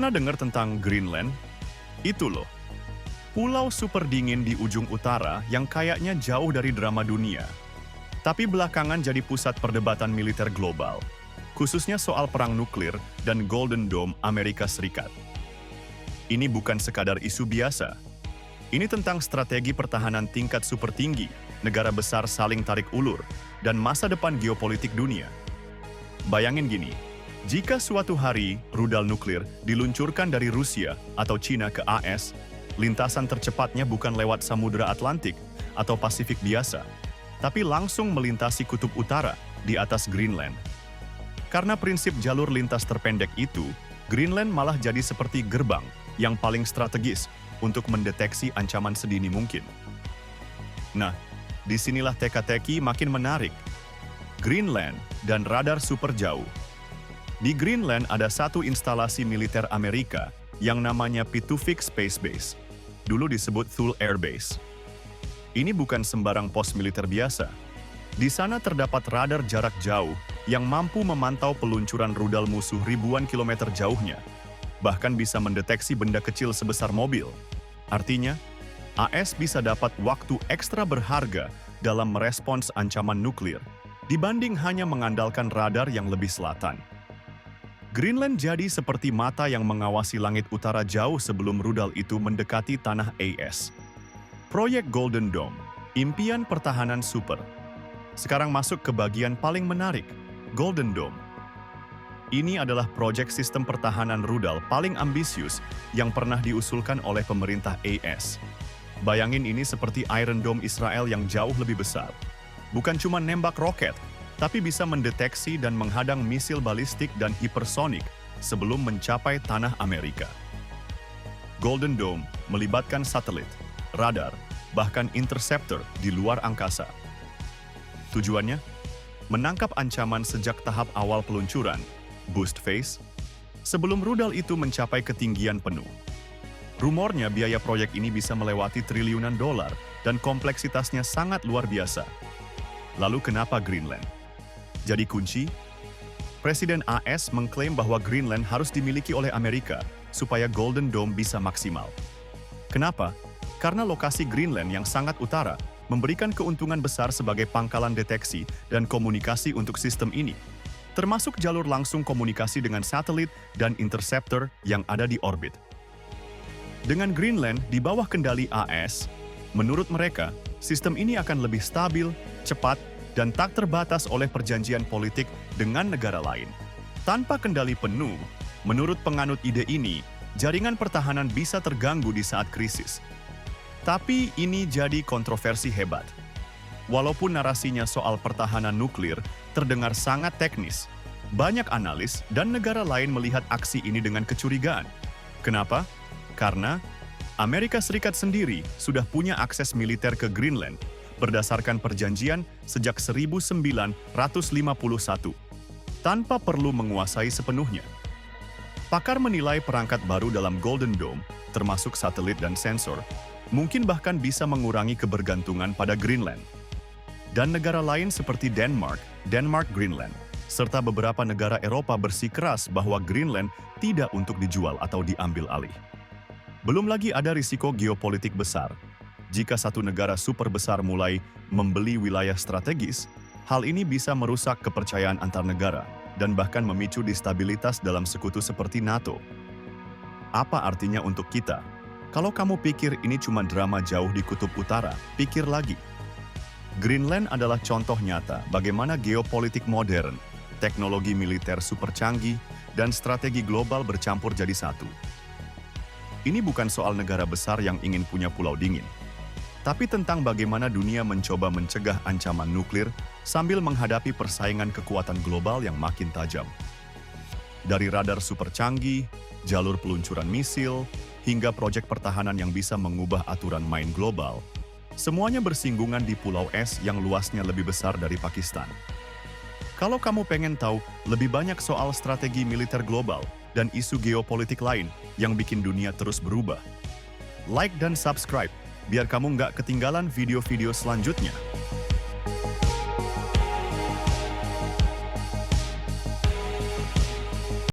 Pernah dengar tentang Greenland? Itu loh, pulau super dingin di ujung utara yang kayaknya jauh dari drama dunia. Tapi belakangan jadi pusat perdebatan militer global, khususnya soal perang nuklir dan Golden Dome Amerika Serikat. Ini bukan sekadar isu biasa. Ini tentang strategi pertahanan tingkat super tinggi, negara besar saling tarik ulur, dan masa depan geopolitik dunia. Bayangin gini, jika suatu hari rudal nuklir diluncurkan dari Rusia atau Cina ke AS, lintasan tercepatnya bukan lewat Samudra Atlantik atau Pasifik biasa, tapi langsung melintasi kutub utara di atas Greenland. Karena prinsip jalur lintas terpendek itu, Greenland malah jadi seperti gerbang yang paling strategis untuk mendeteksi ancaman sedini mungkin. Nah, disinilah teka-teki makin menarik. Greenland dan radar super jauh. Di Greenland ada satu instalasi militer Amerika yang namanya Pituffik Space Base. Dulu disebut Thule Air Base. Ini bukan sembarang pos militer biasa. Di sana terdapat radar jarak jauh yang mampu memantau peluncuran rudal musuh ribuan kilometer jauhnya, bahkan bisa mendeteksi benda kecil sebesar mobil. Artinya, AS bisa dapat waktu ekstra berharga dalam merespons ancaman nuklir, dibanding hanya mengandalkan radar yang lebih selatan. Greenland jadi seperti mata yang mengawasi langit utara jauh sebelum rudal itu mendekati tanah AS. Proyek Golden Dome, impian pertahanan super. Sekarang masuk ke bagian paling menarik, Golden Dome. Ini adalah proyek sistem pertahanan rudal paling ambisius yang pernah diusulkan oleh pemerintah AS. Bayangin ini seperti Iron Dome Israel yang jauh lebih besar. Bukan cuma nembak roket, tapi bisa mendeteksi dan menghadang misil balistik dan hipersonik sebelum mencapai tanah Amerika. Golden Dome melibatkan satelit, radar, bahkan interceptor di luar angkasa. Tujuannya? Menangkap ancaman sejak tahap awal peluncuran, boost phase, sebelum rudal itu mencapai ketinggian penuh. Rumornya biaya proyek ini bisa melewati triliunan dolar dan kompleksitasnya sangat luar biasa. Lalu kenapa Greenland? Jadi kunci, Presiden AS mengklaim bahwa Greenland harus dimiliki oleh Amerika supaya Golden Dome bisa maksimal. Kenapa? Karena lokasi Greenland yang sangat utara memberikan keuntungan besar sebagai pangkalan deteksi dan komunikasi untuk sistem ini, termasuk jalur langsung komunikasi dengan satelit dan interceptor yang ada di orbit. Dengan Greenland di bawah kendali AS, menurut mereka, sistem ini akan lebih stabil, cepat, dan tak terbatas oleh perjanjian politik dengan negara lain. Tanpa kendali penuh, menurut penganut ide ini, jaringan pertahanan bisa terganggu di saat krisis. Tapi ini jadi kontroversi hebat. Walaupun narasinya soal pertahanan nuklir terdengar sangat teknis, banyak analis dan negara lain melihat aksi ini dengan kecurigaan. Kenapa? Karena Amerika Serikat sendiri sudah punya akses militer ke Greenland berdasarkan perjanjian sejak 1951, tanpa perlu menguasai sepenuhnya. Pakar menilai perangkat baru dalam Golden Dome, termasuk satelit dan sensor, mungkin bahkan bisa mengurangi kebergantungan pada Greenland. Dan negara lain seperti Denmark Greenland, serta beberapa negara Eropa bersikeras bahwa Greenland tidak untuk dijual atau diambil alih. Belum lagi ada risiko geopolitik besar. Jika satu negara super besar mulai membeli wilayah strategis, hal ini bisa merusak kepercayaan antar negara dan bahkan memicu destabilitas dalam sekutu seperti NATO. Apa artinya untuk kita? Kalau kamu pikir ini cuma drama jauh di kutub utara, pikir lagi. Greenland adalah contoh nyata bagaimana geopolitik modern, teknologi militer super canggih, dan strategi global bercampur jadi satu. Ini bukan soal negara besar yang ingin punya pulau dingin, tapi tentang bagaimana dunia mencoba mencegah ancaman nuklir sambil menghadapi persaingan kekuatan global yang makin tajam. Dari radar super canggih, jalur peluncuran misil, hingga proyek pertahanan yang bisa mengubah aturan main global, semuanya bersinggungan di Pulau Es yang luasnya lebih besar dari Pakistan. Kalau kamu pengen tahu lebih banyak soal strategi militer global dan isu geopolitik lain yang bikin dunia terus berubah, like dan subscribe biar kamu nggak ketinggalan video-video selanjutnya.